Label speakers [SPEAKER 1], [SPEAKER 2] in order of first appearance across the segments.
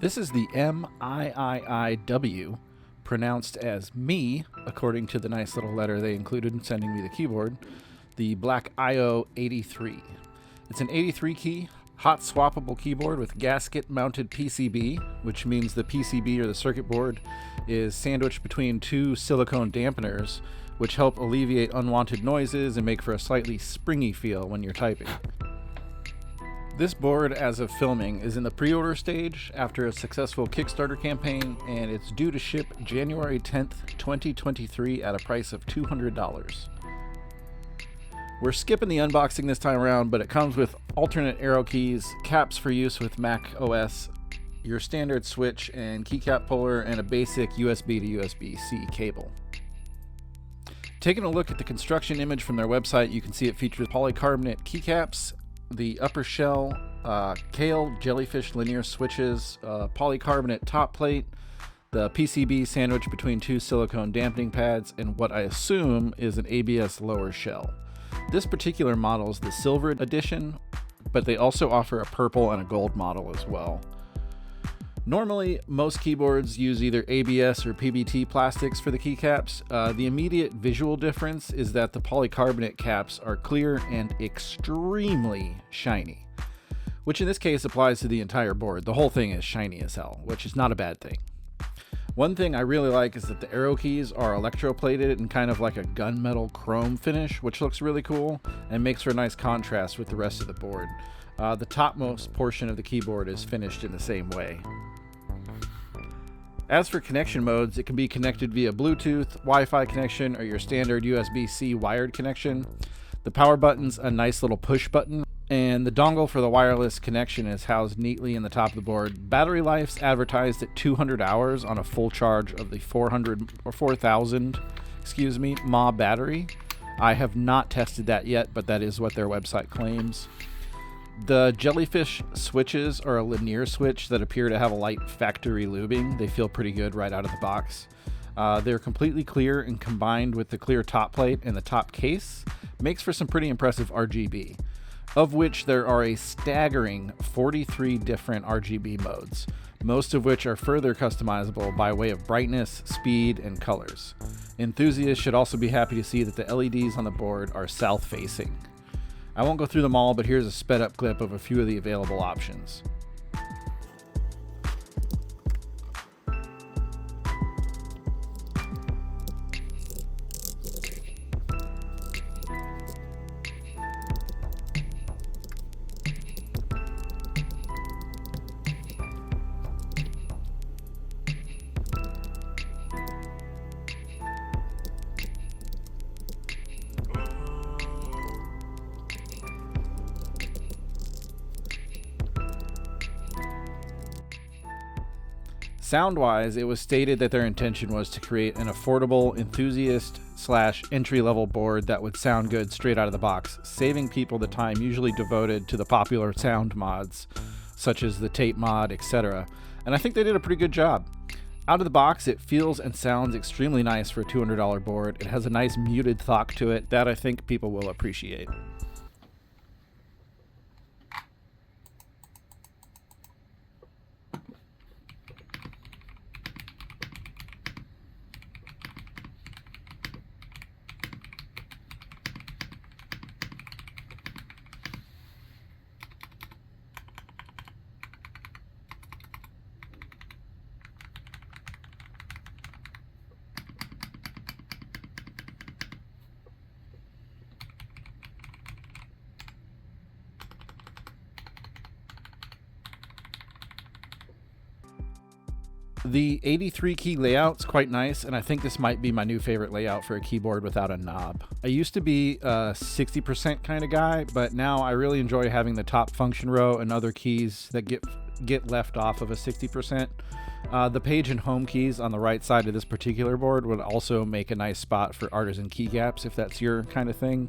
[SPEAKER 1] This is the MIIIW, pronounced as me, according to the nice little letter they included in sending me the keyboard, the BlackIO 83. It's an 83 key, hot swappable keyboard with gasket mounted PCB, which means the PCB or the circuit board is sandwiched between two silicone dampeners, which help alleviate unwanted noises and make for a slightly springy feel when you're typing. This board, as of filming, is in the pre-order stage after a successful Kickstarter campaign, and it's due to ship January 10th, 2023 at a price of $200. We're skipping the unboxing this time around, but it comes with alternate arrow keys, caps for use with Mac OS, your standard switch and keycap puller, and a basic USB to USB-C cable. Taking a look at the construction image from their website, you can see it features polycarbonate keycaps, the upper shell, Kailh jellyfish linear switches, polycarbonate top plate, the PCB sandwiched between two silicone dampening pads, and what I assume is an ABS lower shell. This particular model is the silver edition, but they also offer a purple and a gold model as well. Normally, most keyboards use either ABS or PBT plastics for the keycaps. The immediate visual difference is that the polycarbonate caps are clear and extremely shiny, which in this case applies to the entire board. The whole thing is shiny as hell, which is not a bad thing. One thing I really like is that the arrow keys are electroplated in kind of like a gunmetal chrome finish, which looks really cool and makes for a nice contrast with the rest of the board. The topmost portion of the keyboard is finished in the same way. As for connection modes, it can be connected via Bluetooth, Wi-Fi connection, or your standard USB-C wired connection. The power button's a nice little push button, and the dongle for the wireless connection is housed neatly in the top of the board. Battery life's advertised at 200 hours on a full charge of the 4,000 mAh battery. I have not tested that yet, but that is what their website claims. The jellyfish switches are a linear switch that appear to have a light factory lubing. They feel pretty good right out of the box. They're completely clear, and combined with the clear top plate and the top case, makes for some pretty impressive RGB, of which there are a staggering 43 different RGB modes, most of which are further customizable by way of brightness, speed, and colors. Enthusiasts should also be happy to see that the LEDs on the board are south-facing. I won't go through them all, but here's a sped up clip of a few of the available options. Sound-wise, it was stated that their intention was to create an affordable enthusiast/entry-level board that would sound good straight out of the box, saving people the time usually devoted to the popular sound mods, such as the tape mod, etc. And I think they did a pretty good job. Out of the box, it feels and sounds extremely nice for a $200 board. It has a nice muted thock to it that I think people will appreciate. The 83 key layout's quite nice, and I think this might be my new favorite layout for a keyboard without a knob. I used to be a 60% kind of guy, but now I really enjoy having the top function row and other keys that get left off of a 60%. The page and home keys on the right side of this particular board would also make a nice spot for artisan keycaps if that's your kind of thing.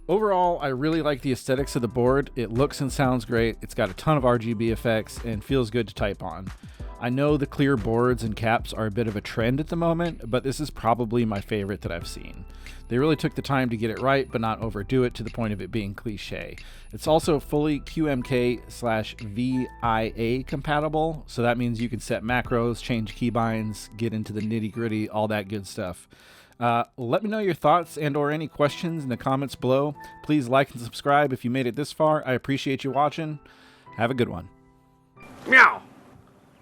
[SPEAKER 1] Overall, I really like the aesthetics of the board. It looks and sounds great. It's got a ton of RGB effects and feels good to type on. I know the clear boards and caps are a bit of a trend at the moment, but this is probably my favorite that I've seen. They really took the time to get it right, but not overdo it to the point of it being cliche. It's also fully QMK/VIA compatible, so that means you can set macros, change keybinds, get into the nitty-gritty, all that good stuff. Let me know your thoughts and or any questions in the comments below. Please like and subscribe if you made it this far. I appreciate you watching. Have a good one.